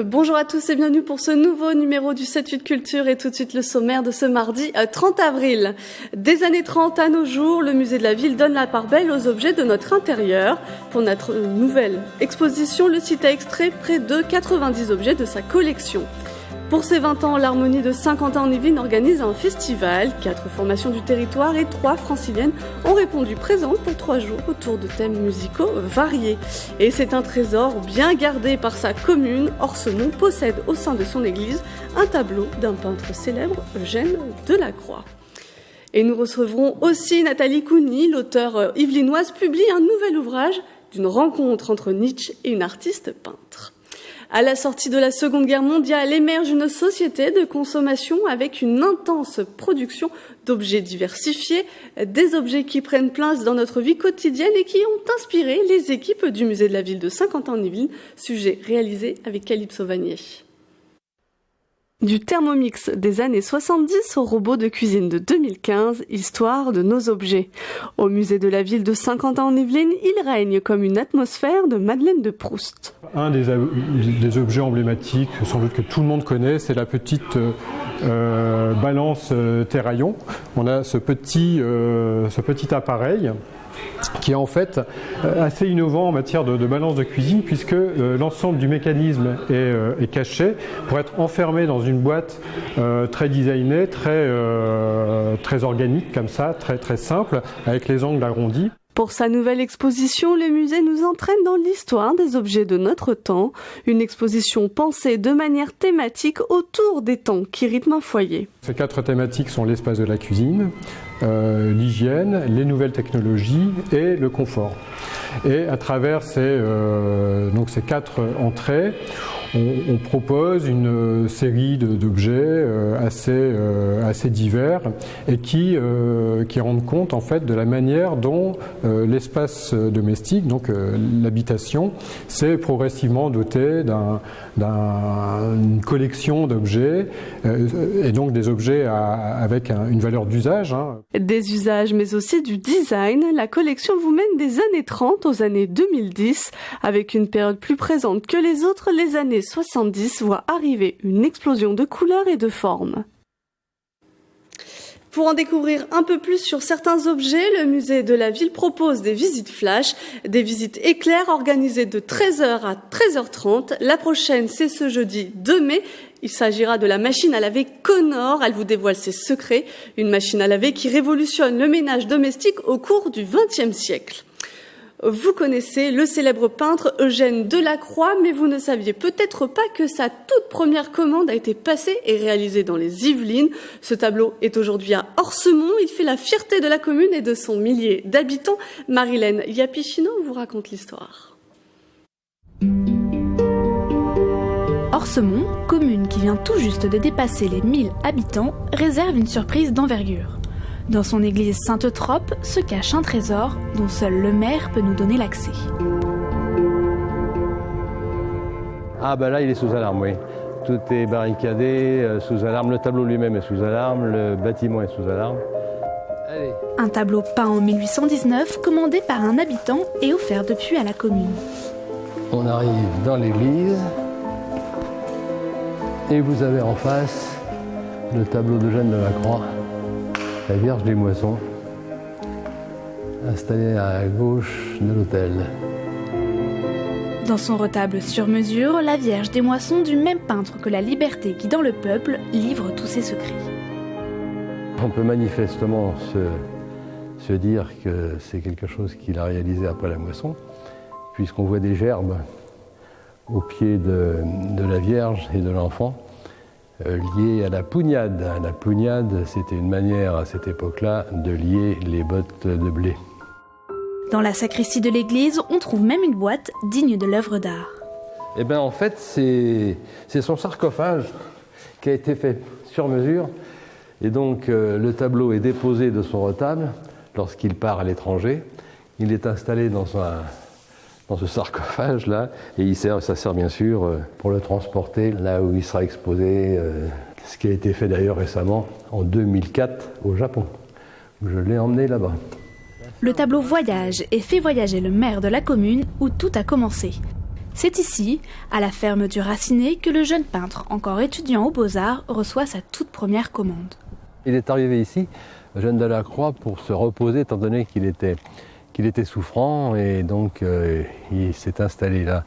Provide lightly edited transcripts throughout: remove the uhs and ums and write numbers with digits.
Bonjour à tous et bienvenue pour ce nouveau numéro du 7-8 Culture et tout de suite le sommaire de ce mardi 30 avril. Des années 30 à nos jours, le musée de la ville donne la part belle aux objets de notre intérieur. Pour notre nouvelle exposition, le site a extrait près de 90 objets de sa collection. Pour ses 20 ans, l'Harmonie de Saint-Quentin-en-Yvelines organise un festival. 4 formations du territoire et 3 franciliennes ont répondu présentes pour 3 jours autour de thèmes musicaux variés. Et c'est un trésor bien gardé par sa commune. Orsemont possède au sein de son église un tableau d'un peintre célèbre, Eugène Delacroix. Et nous recevrons aussi Nathalie Cougny, l'auteure yvelinoise, publie un nouvel ouvrage d'une rencontre entre Nietzsche et une artiste peintre. À la sortie de la Seconde Guerre mondiale émerge une société de consommation avec une intense production d'objets diversifiés, des objets qui prennent place dans notre vie quotidienne et qui ont inspiré les équipes du musée de la ville de Saint-Quentin-en-Yvelines, sujet réalisé avec Calypso Vanier. Du Thermomix des années 70 au robot de cuisine de 2015, histoire de nos objets. Au musée de la ville de Saint-Quentin-en-Yvelines, il règne comme une atmosphère de Madeleine de Proust. Un des objets emblématiques, sans doute que tout le monde connaît, c'est la petite balance terraillon. On a ce petit appareil qui est en fait assez innovant en matière de balance de cuisine, puisque l'ensemble du mécanisme est caché pour être enfermé dans une boîte très designée, très organique comme ça, très simple, avec les angles arrondis. Pour sa nouvelle exposition, le musée nous entraîne dans l'histoire des objets de notre temps, une exposition pensée de manière thématique autour des temps qui rythment un foyer. Ces 4 thématiques sont l'espace de la cuisine, l'hygiène, les nouvelles technologies et le confort. Et à travers ces 4 entrées, on propose une série d'objets assez divers et qui rendent compte en fait de la manière dont l'espace domestique, donc l'habitation, s'est progressivement doté d'une collection d'objets et donc des objets avec une valeur d'usage. Des usages mais aussi du design, la collection vous mène des années 30 aux années 2010 avec une période plus présente que les autres, les années 70 voit arriver une explosion de couleurs et de formes. Pour en découvrir un peu plus sur certains objets, le musée de la ville propose des visites flash, des visites éclairs organisées de 13h à 13h30. La prochaine, c'est ce jeudi 2 mai. Il s'agira de la machine à laver Connor. Elle vous dévoile ses secrets. Une machine à laver qui révolutionne le ménage domestique au cours du XXe siècle. Vous connaissez le célèbre peintre Eugène Delacroix, mais vous ne saviez peut-être pas que sa toute première commande a été passée et réalisée dans les Yvelines. Ce tableau est aujourd'hui à Orsemont. Il fait la fierté de la commune et de son millier d'habitants. Marilène Yapichino vous raconte l'histoire. Orsemont, commune qui vient tout juste de dépasser les 1000 habitants, réserve une surprise d'envergure. Dans son église Sainte-Eutrope se cache un trésor dont seul le maire peut nous donner l'accès. Ah ben là il est sous alarme, oui. Tout est barricadé, sous alarme. Le tableau lui-même est sous alarme, le bâtiment est sous alarme. Allez. Un tableau peint en 1819, commandé par un habitant et offert depuis à la commune. On arrive dans l'église et vous avez en face le tableau d'Eugène Delacroix. La Vierge des Moissons, installée à gauche de l'autel. Dans son retable sur mesure, la Vierge des Moissons, du même peintre que la liberté guidant le peuple, livre tous ses secrets. On peut manifestement se dire que c'est quelque chose qu'il a réalisé après la moisson, puisqu'on voit des gerbes au pied de la Vierge et de l'enfant, lié à la pougnade. La pougnade, c'était une manière à cette époque-là de lier les bottes de blé. Dans la sacristie de l'église, on trouve même une boîte digne de l'œuvre d'art. Eh bien, en fait, c'est son sarcophage qui a été fait sur mesure. Et donc, le tableau est déposé de son retable lorsqu'il part à l'étranger. Il est installé dans ce sarcophage-là, et ça sert bien sûr pour le transporter là où il sera exposé, ce qui a été fait d'ailleurs récemment, en 2004, au Japon, où je l'ai emmené là-bas. Le tableau voyage et fait voyager le maire de la commune où tout a commencé. C'est ici, à la ferme du Racinet, que le jeune peintre, encore étudiant aux Beaux-Arts, reçoit sa toute première commande. Il est arrivé ici, Eugène Delacroix, pour se reposer, étant donné qu'il était souffrant, et donc il s'est installé là,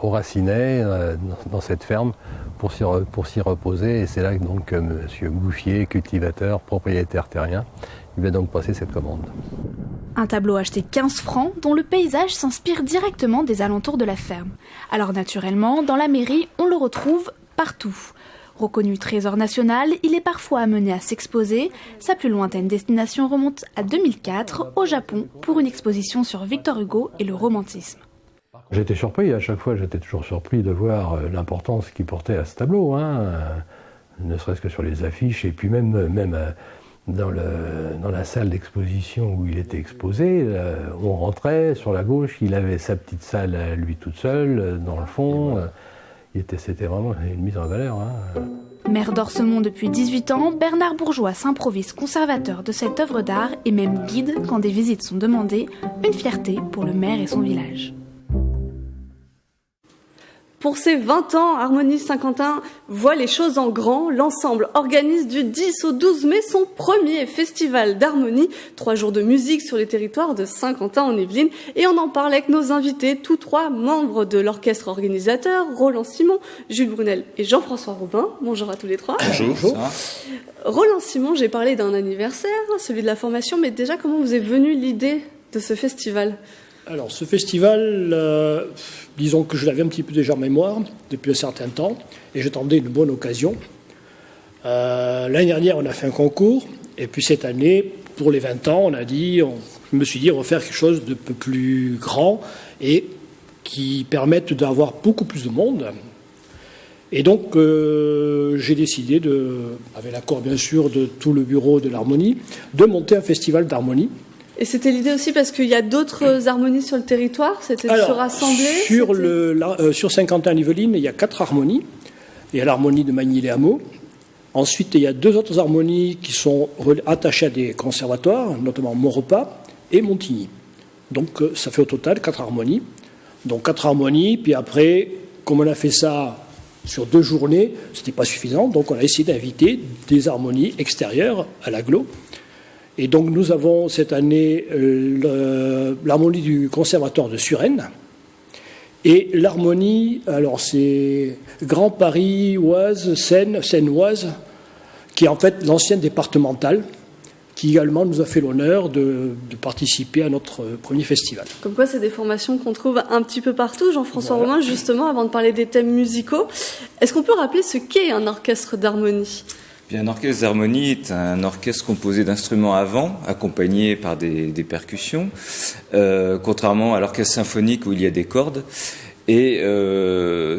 au Racinet, dans cette ferme, pour s'y reposer. Et c'est là donc que M. Bouffier, cultivateur, propriétaire terrien, il va donc passer cette commande. Un tableau acheté 15 francs, dont le paysage s'inspire directement des alentours de la ferme. Alors naturellement, dans la mairie, on le retrouve partout. Reconnu trésor national, il est parfois amené à s'exposer. Sa plus lointaine destination remonte à 2004, au Japon, pour une exposition sur Victor Hugo et le romantisme. J'étais surpris, à chaque fois j'étais toujours surpris de voir l'importance qu'il portait à ce tableau, ne serait-ce que sur les affiches, et puis même dans la salle d'exposition où il était exposé, on rentrait, sur la gauche, il avait sa petite salle à lui toute seule, dans le fond, c'était vraiment une mise en valeur. Maire d'Orsemont depuis 18 ans, Bernard Bourgeois s'improvise conservateur de cette œuvre d'art et même guide quand des visites sont demandées, une fierté pour le maire et son village. Pour ses 20 ans, Harmonie Saint-Quentin voit les choses en grand. L'ensemble organise du 10 au 12 mai son premier festival d'harmonie. 3 jours de musique sur les territoires de Saint-Quentin en Yvelines. Et on en parle avec nos invités, tous 3 membres de l'orchestre organisateur, Roland Simon, Jules Brunel et Jean-François Robin. Bonjour à tous les 3. Bonjour. Roland Simon, j'ai parlé d'un anniversaire, celui de la formation, mais déjà comment vous est venue l'idée de ce festival ? Alors, ce festival, disons que je l'avais un petit peu déjà en mémoire depuis un certain temps, et j'attendais une bonne occasion. L'année dernière, on a fait un concours, et puis cette année, pour les 20 ans, je me suis dit, on va faire quelque chose de peu plus grand, et qui permette d'avoir beaucoup plus de monde. Et donc, j'ai décidé, avec l'accord bien sûr de tout le bureau de l'harmonie, de monter un festival d'harmonie. Et c'était l'idée aussi parce qu'il y a d'autres harmonies sur le territoire, c'était de se rassembler. Sur Saint-Quentin-Yvelines, il y a 4 harmonies. Il y a l'harmonie de Magny-les-Hameaux. Ensuite, il y a 2 autres harmonies qui sont attachées à des conservatoires, notamment Maurepas et Montigny. Donc, ça fait au total 4 harmonies. Donc, 4 harmonies, puis après, comme on a fait ça sur 2 journées, ce n'était pas suffisant. Donc, on a essayé d'inviter des harmonies extérieures à l'agglo. Et donc nous avons cette année l'harmonie du Conservatoire de Suresnes et l'harmonie, alors c'est Grand Paris, Oise, Seine-Oise, qui est en fait l'ancienne départementale, qui également nous a fait l'honneur de participer à notre premier festival. Comme quoi, c'est des formations qu'on trouve un petit peu partout. Jean-François Romain, justement, avant de parler des thèmes musicaux, est-ce qu'on peut rappeler ce qu'est un orchestre d'harmonie ? Un orchestre d'harmonie est un orchestre composé d'instruments à vent, accompagné par des percussions, contrairement à l'orchestre symphonique où il y a des cordes. Et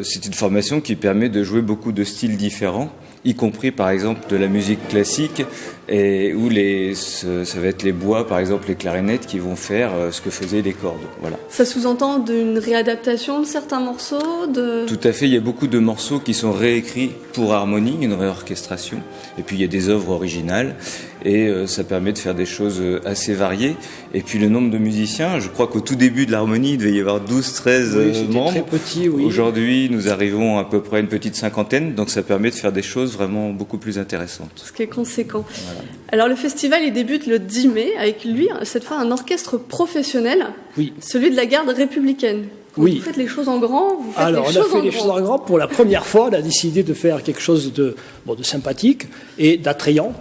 c'est une formation qui permet de jouer beaucoup de styles différents, y compris par exemple de la musique classique, et où ça va être les bois, par exemple les clarinettes, qui vont faire ce que faisaient les cordes. Voilà. Ça sous-entend d'une réadaptation de certains morceaux Tout à fait, il y a beaucoup de morceaux qui sont réécrits pour harmonie, une réorchestration, et puis il y a des œuvres originales, et ça permet de faire des choses assez variées. Et puis le nombre de musiciens, je crois qu'au tout début de l'harmonie, il devait y avoir 12-13 membres. Très petit, oui. Aujourd'hui, nous arrivons à peu près à une petite cinquantaine, donc ça permet de faire des choses vraiment beaucoup plus intéressantes. Ce qui est conséquent. Voilà. Alors le festival, il débute le 10 mai, avec lui, cette fois, un orchestre professionnel, oui. Celui de la garde républicaine. Oui. Vous faites les choses en grand, vous faites Alors, les choses en grand. on a fait les choses en grand. Pour la première fois, on a décidé de faire quelque chose de sympathique et d'attrayant.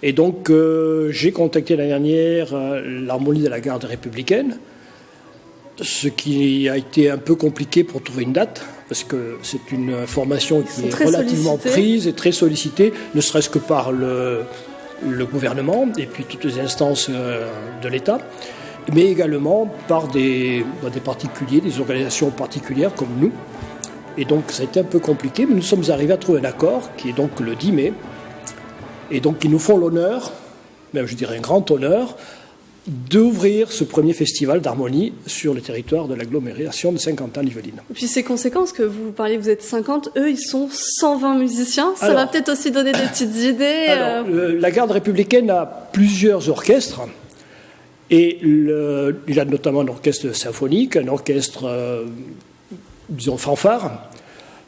Et donc, j'ai contacté l'année dernière l'harmonie de la garde républicaine, ce qui a été un peu compliqué pour trouver une date, parce que c'est une formation qui est relativement prise et très sollicitée, ne serait-ce que par le gouvernement et puis toutes les instances de l'État, mais également par des particuliers, des organisations particulières comme nous. Et donc ça a été un peu compliqué, mais nous sommes arrivés à trouver un accord qui est donc le 10 mai. Et donc ils nous font l'honneur, même je dirais un grand honneur, d'ouvrir ce premier festival d'harmonie sur le territoire de l'agglomération de Saint-Quentin-Yvelines. Et puis c'est conséquent, parce que vous parlez, vous êtes 50, eux ils sont 120 musiciens, ça va peut-être aussi donner des petites idées. Alors, la garde républicaine a plusieurs orchestres, et il a notamment un orchestre symphonique, un orchestre disons, fanfare.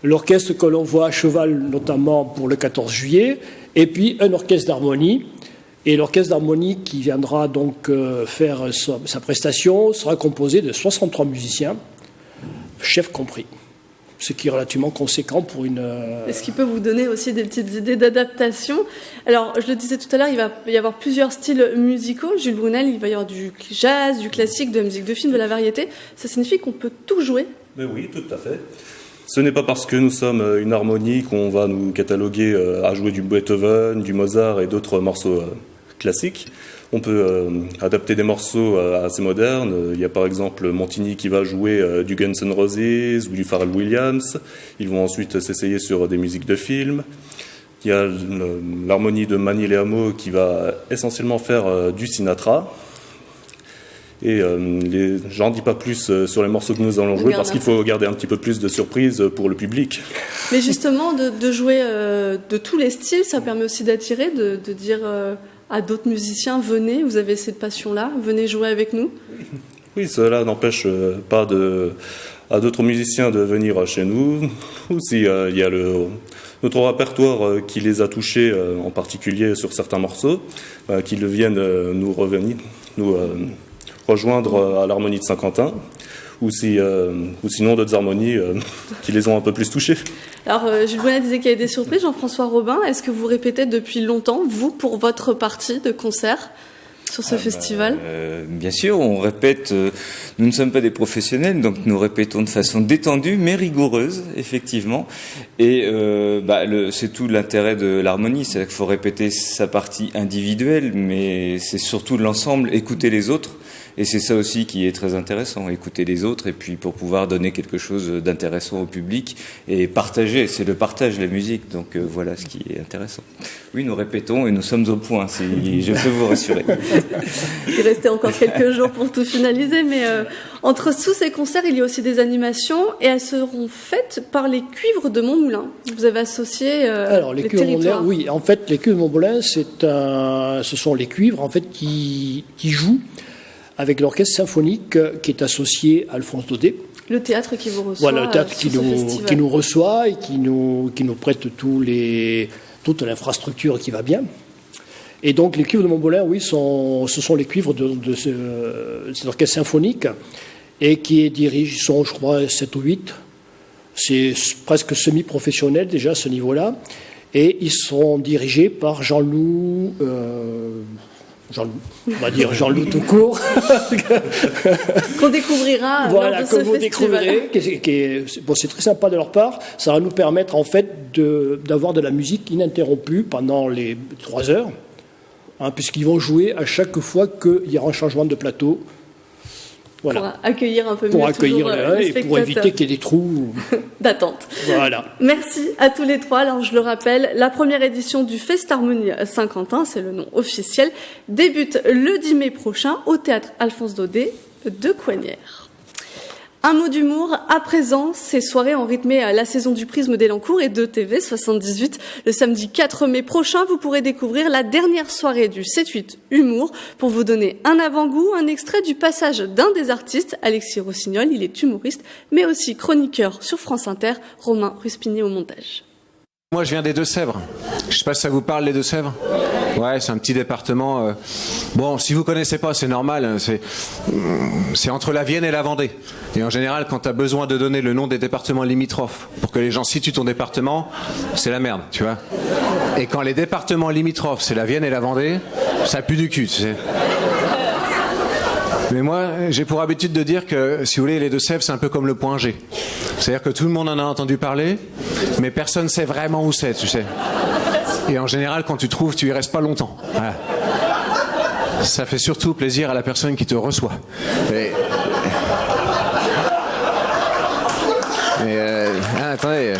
L'orchestre que l'on voit à cheval, notamment pour le 14 juillet, et puis un orchestre d'harmonie. Et l'orchestre d'harmonie qui viendra donc faire sa prestation sera composé de 63 musiciens, chefs compris. Ce qui est relativement conséquent pour une... Est-ce qu'il peut vous donner aussi des petites idées d'adaptation? Alors, je le disais tout à l'heure, il va y avoir plusieurs styles musicaux. Jules Brunel, il va y avoir du jazz, du classique, de la musique de film, de la variété. Ça signifie qu'on peut tout jouer? Mais oui, tout à fait. Ce n'est pas parce que nous sommes une harmonie qu'on va nous cataloguer à jouer du Beethoven, du Mozart et d'autres morceaux classiques. On peut adapter des morceaux assez modernes. Il y a par exemple Montigny qui va jouer du Guns N' Roses ou du Pharrell Williams. Ils vont ensuite s'essayer sur des musiques de films. Il y a l'harmonie de Manil et Hameau qui va essentiellement faire du Sinatra. Et j'en dis pas plus sur les morceaux que nous allons jouer parce qu'il faut garder un petit peu plus de surprise pour le public. Mais justement, de jouer de tous les styles, ça permet aussi d'attirer, de dire à d'autres musiciens, venez, vous avez cette passion-là, venez jouer avec nous. Oui, cela n'empêche pas à d'autres musiciens de venir chez nous. Aussi, il y a notre répertoire qui les a touchés, en particulier sur certains morceaux, qu'ils viennent nous rejoindre à l'harmonie de Saint-Quentin, ou sinon d'autres harmonies qui les ont un peu plus touchés. Alors, Jules Brunel disait qu'il y avait des surprises. Jean-François Robin, est-ce que vous répétez depuis longtemps, vous, pour votre partie de concert sur ce festival? Bien sûr, on répète. Nous ne sommes pas des professionnels, donc nous répétons de façon détendue, mais rigoureuse, effectivement. Et c'est tout l'intérêt de l'harmonie, c'est-à-dire qu'il faut répéter sa partie individuelle, mais c'est surtout l'ensemble, écouter les autres. Et c'est ça aussi qui est très intéressant, écouter les autres et puis pour pouvoir donner quelque chose d'intéressant au public et partager, c'est le partage, la musique, donc voilà ce qui est intéressant. Oui, nous répétons et nous sommes au point, je peux vous rassurer. Il restait encore quelques jours pour tout finaliser, mais entre tous ces concerts, il y a aussi des animations et elles seront faites par les Cuivres de Montmoulin. Vous avez associé Alors, les Cuivres territoires. Oui, en fait, les Cuivres de Montmoulin, ce sont les cuivres en fait, qui jouent avec l'orchestre symphonique qui est associé à Alphonse Daudet. Le théâtre qui vous reçoit. Voilà, le théâtre qui nous reçoit et qui nous prête toute l'infrastructure qui va bien. Et donc les cuivres de Montmoulin, oui, ce sont les cuivres de cet orchestre symphonique et qui dirige, ils sont, je crois, 7 ou 8. C'est presque semi-professionnel déjà à ce niveau-là. Et ils sont dirigés par Jean-Loup... on va dire Jean-Loup tout court. Qu'on découvrira voilà, lors de ce vous festival. Découvrirez. C'est très sympa de leur part. Ça va nous permettre en fait d'avoir de la musique ininterrompue pendant les 3 heures, puisqu'ils vont jouer à chaque fois qu'il y aura un changement de plateau. Voilà. Pour accueillir un peu pour mieux accueillir les et pour éviter qu'il y ait des trous d'attente. Voilà. Merci à tous les trois. Alors je le rappelle, la première édition du Festharmonie Saint-Quentin, c'est le nom officiel, débute le 10 mai prochain au théâtre Alphonse Daudet de Coignières. Un mot d'humour, à présent, ces soirées ont rythmé la saison du Prisme d'Elancourt et de TV 78. Le samedi 4 mai prochain, vous pourrez découvrir la dernière soirée du 7-8 Humour. Pour vous donner un avant-goût, un extrait du passage d'un des artistes, Alexis Rossignol, il est humoriste, mais aussi chroniqueur sur France Inter, Romain Ruspini au montage. Moi, je viens des Deux-Sèvres. Je sais pas si ça vous parle, les Deux-Sèvres. Ouais, c'est un petit département. Bon, si vous connaissez pas, c'est normal. C'est entre la Vienne et la Vendée. Et en général, quand tu as besoin de donner le nom des départements limitrophes pour que les gens situent ton département, c'est la merde, tu vois. Et quand les départements limitrophes, c'est la Vienne et la Vendée, ça pue du cul, tu sais. Mais moi, j'ai pour habitude de dire que, si vous voulez, les Deux-Sèvres, c'est un peu comme le point G. C'est-à-dire que tout le monde en a entendu parler, mais personne ne sait vraiment où c'est, tu sais. Et en général, quand tu trouves, tu y restes pas longtemps. Voilà. Ça fait surtout plaisir à la personne qui te reçoit. Attendez...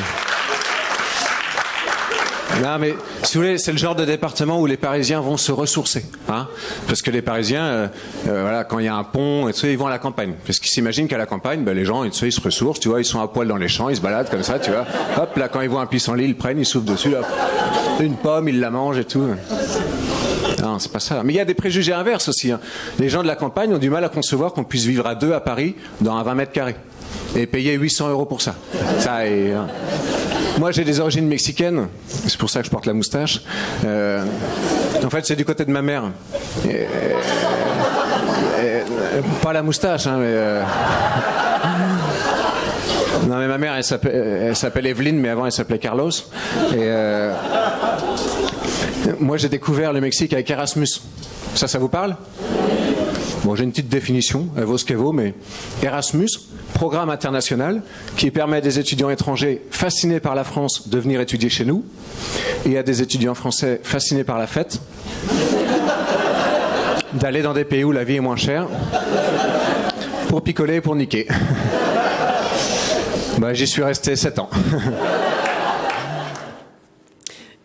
Non, mais si vous voulez, c'est le genre de département où les Parisiens vont se ressourcer, parce que les Parisiens, voilà, quand il y a un pont, ils vont à la campagne, parce qu'ils s'imaginent qu'à la campagne, les gens, ils se ressourcent, tu vois, ils sont à poil dans les champs, ils se baladent comme ça, tu vois. Hop, là, quand ils voient un pissenlit, ils le prennent, ils soufflent dessus, là, une pomme, ils la mangent et tout. Non, c'est pas ça. Mais il y a des préjugés inverses aussi. Les gens de la campagne ont du mal à concevoir qu'on puisse vivre à 2 à Paris dans un 20 mètres carrés. et payer 800 € pour ça. Moi, j'ai des origines mexicaines, c'est pour ça que je porte la moustache. En fait, c'est du côté de ma mère. Pas la moustache, hein, mais... Non, mais ma mère, elle s'appelle Evelyne, mais avant, elle s'appelait Carlos. Et moi, j'ai découvert le Mexique avec Erasmus. Ça vous parle ? Bon, j'ai une petite définition, elle vaut ce qu'elle vaut, mais Erasmus, programme international qui permet à des étudiants étrangers fascinés par la France de venir étudier chez nous, et à des étudiants français fascinés par la fête d'aller dans des pays où la vie est moins chère pour picoler et pour niquer. J'y suis resté 7 ans.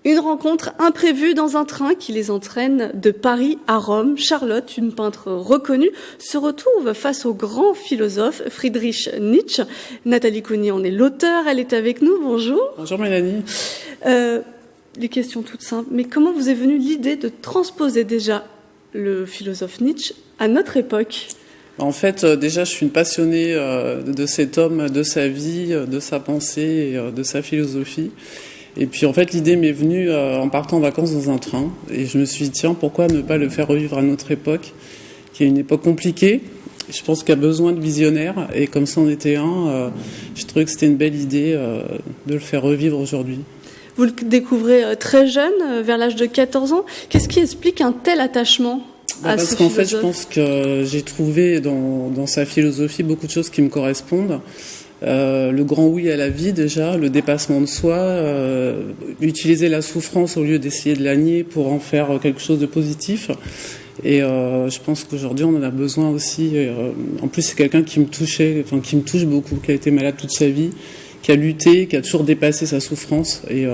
Une rencontre imprévue dans un train qui les entraîne de Paris à Rome. Charlotte, une peintre reconnue, se retrouve face au grand philosophe Friedrich Nietzsche. Nathalie Cougny en est l'auteure, elle est avec nous. Bonjour. Bonjour Mélanie. Les questions toutes simples. Mais comment vous est venue l'idée de transposer déjà le philosophe Nietzsche à notre époque ? En fait, déjà, je suis une passionnée de cet homme, de sa vie, de sa pensée, et, de sa philosophie. Et puis, en fait, l'idée m'est venue en partant en vacances dans un train. Et je me suis dit, tiens, pourquoi ne pas le faire revivre à notre époque, qui est une époque compliquée. Je pense qu'il y a besoin de visionnaires. Et comme ça en était un, j'ai trouvé que c'était une belle idée de le faire revivre aujourd'hui. Vous le découvrez très jeune, vers l'âge de 14 ans. Qu'est-ce qui explique un tel attachement ? Parce qu'en fait, je pense que j'ai trouvé dans sa philosophie beaucoup de choses qui me correspondent. Le grand oui à la vie, déjà, le dépassement de soi, utiliser la souffrance au lieu d'essayer de la nier pour en faire quelque chose de positif. Et je pense qu'aujourd'hui, on en a besoin aussi. En plus, c'est quelqu'un qui me touche beaucoup, qui a été malade toute sa vie, qui a lutté, qui a toujours dépassé sa souffrance. Et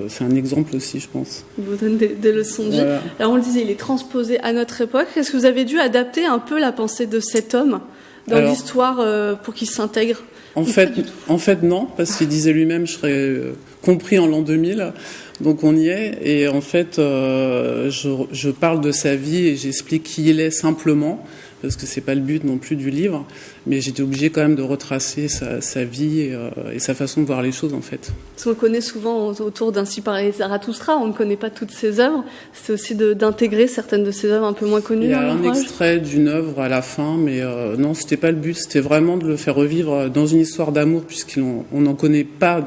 c'est un exemple aussi, je pense. Il vous donne des leçons de vie. Voilà. Alors, on le disait, il est transposé à notre époque. Est-ce que vous avez dû adapter un peu la pensée de cet homme dans l'histoire pour qu'il s'intègre ? En fait, non, parce qu'il disait lui-même, je serais compris en l'an 2000. Donc on y est. Et en fait, je parle de sa vie et j'explique qui il est simplement, parce que c'est pas le but non plus du livre, mais j'étais obligée quand même de retracer sa vie et sa façon de voir les choses en fait. Parce qu'on le connaît souvent autour d'Ainsi parlait Zarathustra, on ne connaît pas toutes ses œuvres, c'est aussi d'intégrer certaines de ses œuvres un peu moins connues. Il y a un extrait d'une œuvre à la fin, mais non, c'était pas le but, c'était vraiment de le faire revivre dans une histoire d'amour, puisqu'on n'en connaît pas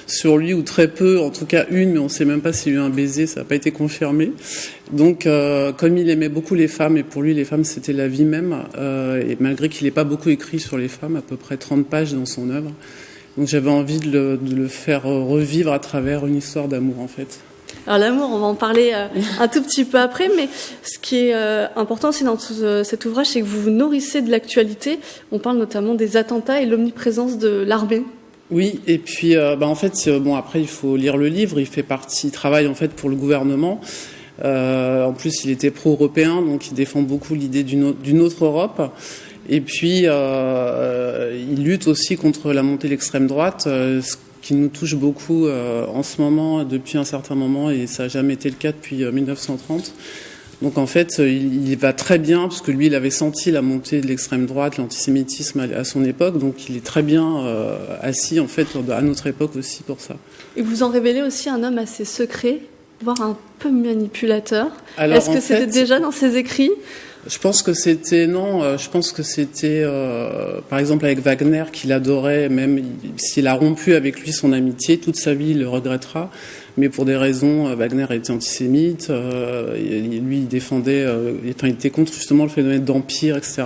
sur lui, ou très peu, en tout cas une, mais on ne sait même pas s'il y a eu un baiser, ça n'a pas été confirmé. Donc, comme il aimait beaucoup les femmes, et pour lui, les femmes, c'était la vie même, et malgré qu'il n'ait pas beaucoup écrit sur les femmes, à peu près 30 pages dans son œuvre, donc j'avais envie de le faire revivre à travers une histoire d'amour, en fait. Alors l'amour, on va en parler un tout petit peu après, mais ce qui est important aussi dans cet ouvrage, c'est que vous vous nourrissez de l'actualité. On parle notamment des attentats et l'omniprésence de l'armée. Oui, et puis en fait, après il faut lire le livre. Il travaille en fait pour le gouvernement. En plus, il était pro-européen, donc il défend beaucoup l'idée d'une autre Europe. Et puis, il lutte aussi contre la montée de l'extrême droite, ce qui nous touche beaucoup en ce moment, depuis un certain moment, et ça n'a jamais été le cas depuis 1930. Donc en fait, il va très bien, parce que lui, il avait senti la montée de l'extrême droite, l'antisémitisme à son époque, donc il est très bien assis, en fait, à notre époque aussi pour ça. Et vous en révélez aussi un homme assez secret, voire un peu manipulateur. Alors, est-ce que c'était déjà dans ses écrits ? Je pense que c'était par exemple avec Wagner, qu'il adorait, même s'il a rompu avec lui son amitié, toute sa vie il le regrettera, mais pour des raisons, Wagner était antisémite, lui il défendait, il était contre justement le phénomène d'empire, etc.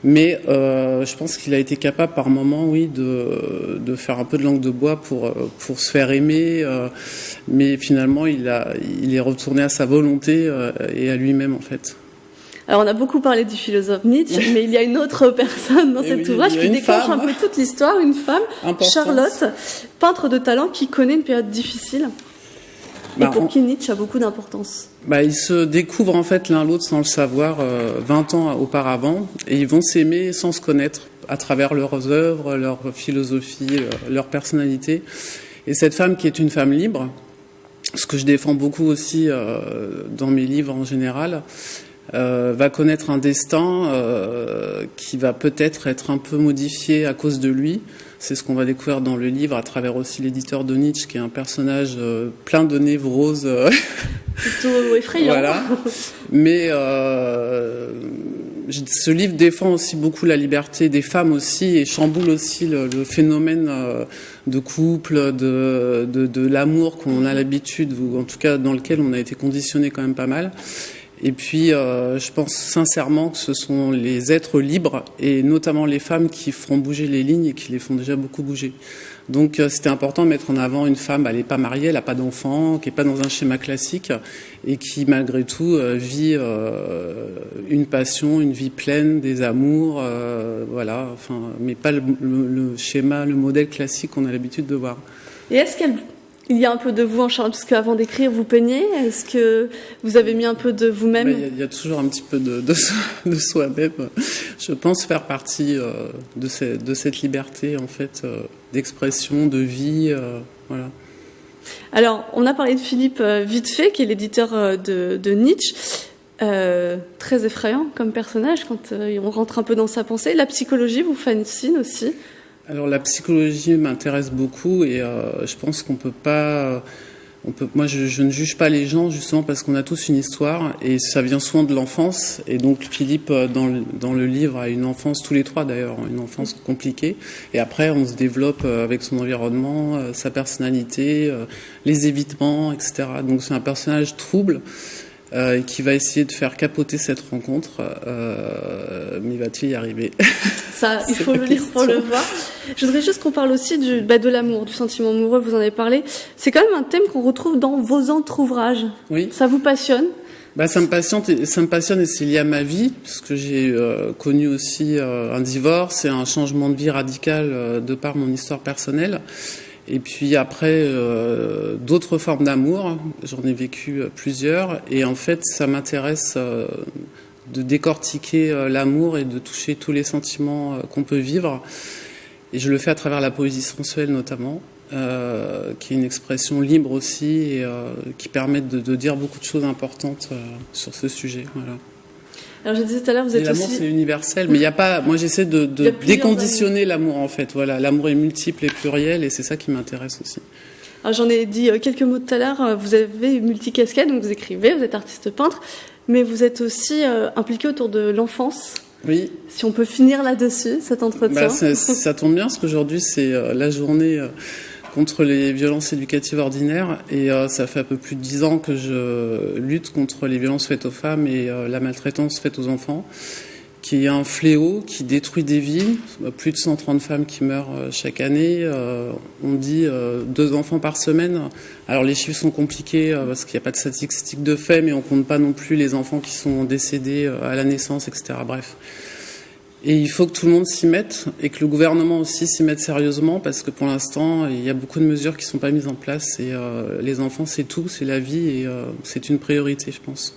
Mais je pense qu'il a été capable par moments, oui, de faire un peu de langue de bois pour se faire aimer, mais finalement il est retourné à sa volonté et à lui-même en fait. Alors on a beaucoup parlé du philosophe Nietzsche, mais il y a une autre personne dans cet ouvrage qui déclenche un peu toute l'histoire, une femme, Charlotte, peintre de talent qui connaît une période difficile et pour qui Nietzsche a beaucoup d'importance. Ils se découvrent en fait l'un l'autre sans le savoir 20 ans auparavant, et ils vont s'aimer sans se connaître à travers leurs œuvres, leur philosophie, leur personnalité. Et cette femme qui est une femme libre, ce que je défends beaucoup aussi dans mes livres en général, va connaître un destin qui va peut-être être un peu modifié à cause de lui. C'est ce qu'on va découvrir dans le livre à travers aussi l'éditeur de Nietzsche, qui est un personnage plein de névroses. Plutôt effrayant. Voilà. Mais ce livre défend aussi beaucoup la liberté des femmes aussi et chamboule aussi le phénomène de couple, de l'amour qu'on a l'habitude, ou en tout cas dans lequel on a été conditionné quand même pas mal. Et puis, je pense sincèrement que ce sont les êtres libres, et notamment les femmes, qui feront bouger les lignes et qui les font déjà beaucoup bouger. Donc, c'était important de mettre en avant une femme, elle n'est pas mariée, elle n'a pas d'enfant, qui n'est pas dans un schéma classique, et qui, malgré tout, vit une passion, une vie pleine, des amours, voilà, enfin, mais pas le schéma, le modèle classique qu'on a l'habitude de voir. Et est-ce qu'il y a un peu de vous en Charlotte, parce qu'avant d'écrire, vous peignez. Est-ce que vous avez mis un peu de vous-même? Il y a toujours un petit peu de soi-même. Je pense faire partie de cette liberté, en fait, d'expression, de vie, voilà. Alors, on a parlé de Philippe vite fait, qui est l'éditeur de Nietzsche. Très effrayant comme personnage quand on rentre un peu dans sa pensée. La psychologie vous fascine aussi? Alors la psychologie m'intéresse beaucoup et je pense qu'on peut pas. Moi, je ne juge pas les gens justement parce qu'on a tous une histoire et ça vient souvent de l'enfance. Et donc Philippe, dans le livre, a une enfance, tous les trois d'ailleurs, une enfance compliquée. Et après, on se développe avec son environnement, sa personnalité, les évitements, etc. Donc c'est un personnage trouble. Qui va essayer de faire capoter cette rencontre, mais va-t-il y arriver? Ça, il faut le lire pour le voir. Je voudrais juste qu'on parle aussi de l'amour, du sentiment amoureux, vous en avez parlé. C'est quand même un thème qu'on retrouve dans vos autres ouvrages. Oui. Ça vous passionne? Ça me passionne et c'est lié à ma vie, parce que j'ai connu aussi un divorce et un changement de vie radical de par mon histoire personnelle. Et puis après, d'autres formes d'amour, j'en ai vécu plusieurs, et en fait, ça m'intéresse de décortiquer l'amour et de toucher tous les sentiments qu'on peut vivre. Et je le fais à travers la poésie sensuelle notamment, qui est une expression libre aussi, et qui permet de dire beaucoup de choses importantes sur ce sujet. Voilà. Alors je disais tout à l'heure, vous êtes l'amour, aussi... c'est universel, mais il y a pas. Moi, j'essaie de déconditionner l'amour en fait. Voilà, l'amour est multiple et pluriel, et c'est ça qui m'intéresse aussi. Alors j'en ai dit quelques mots tout à l'heure. Vous avez multicasquette, donc vous écrivez, vous êtes artiste peintre, mais vous êtes aussi impliqué autour de l'enfance. Oui. Si on peut finir là-dessus, cet entretien. Ça tombe bien, parce qu'aujourd'hui c'est la journée contre les violences éducatives ordinaires, et ça fait un peu plus de 10 ans que je lutte contre les violences faites aux femmes et la maltraitance faite aux enfants, qui est un fléau qui détruit des vies. Plus de 130 femmes qui meurent chaque année. On dit 2 enfants par semaine. Alors les chiffres sont compliqués parce qu'il n'y a pas de statistiques de fait, mais on compte pas non plus les enfants qui sont décédés à la naissance, etc. Bref. Et il faut que tout le monde s'y mette et que le gouvernement aussi s'y mette sérieusement, parce que pour l'instant, il y a beaucoup de mesures qui ne sont pas mises en place. Et les enfants, c'est tout, c'est la vie, et c'est une priorité, je pense.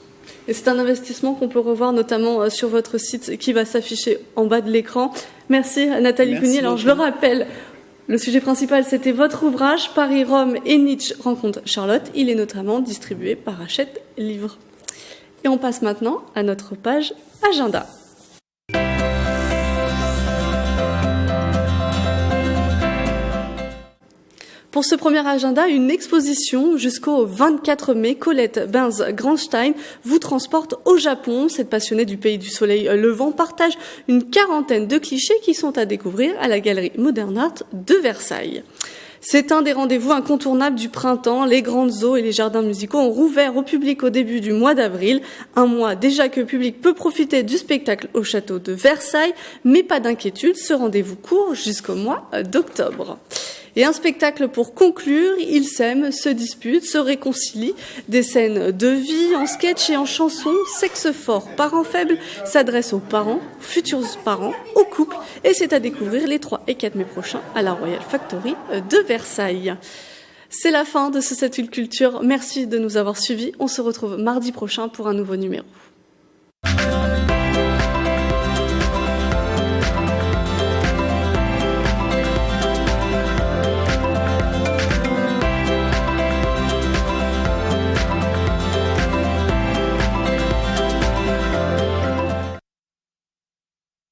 Et c'est un investissement qu'on peut revoir notamment sur votre site qui va s'afficher en bas de l'écran. Merci Nathalie Cuny. Alors je le rappelle, le sujet principal c'était votre ouvrage Paris, Rome et Nietzsche rencontre Charlotte. Il est notamment distribué par Hachette Livres. Et on passe maintenant à notre page agenda. Pour ce premier agenda, une exposition jusqu'au 24 mai. Colette Benz-Grandstein vous transporte au Japon. Cette passionnée du pays du soleil levant partage une quarantaine de clichés qui sont à découvrir à la galerie Modern Art de Versailles. C'est un des rendez-vous incontournables du printemps. Les grandes eaux et les jardins musicaux ont rouvert au public au début du mois d'avril. Un mois déjà que le public peut profiter du spectacle au château de Versailles. Mais pas d'inquiétude, ce rendez-vous court jusqu'au mois d'octobre. Et un spectacle pour conclure, ils s'aiment, se disputent, se réconcilient. Des scènes de vie en sketch et en chanson. Sexe fort, parents faibles s'adresse aux parents, futurs parents, aux couples. Et c'est à découvrir les 3 et 4 mai prochains à la Royal Factory de Versailles. C'est la fin de ce Statut de Culture. Merci de nous avoir suivis. On se retrouve mardi prochain pour un nouveau numéro.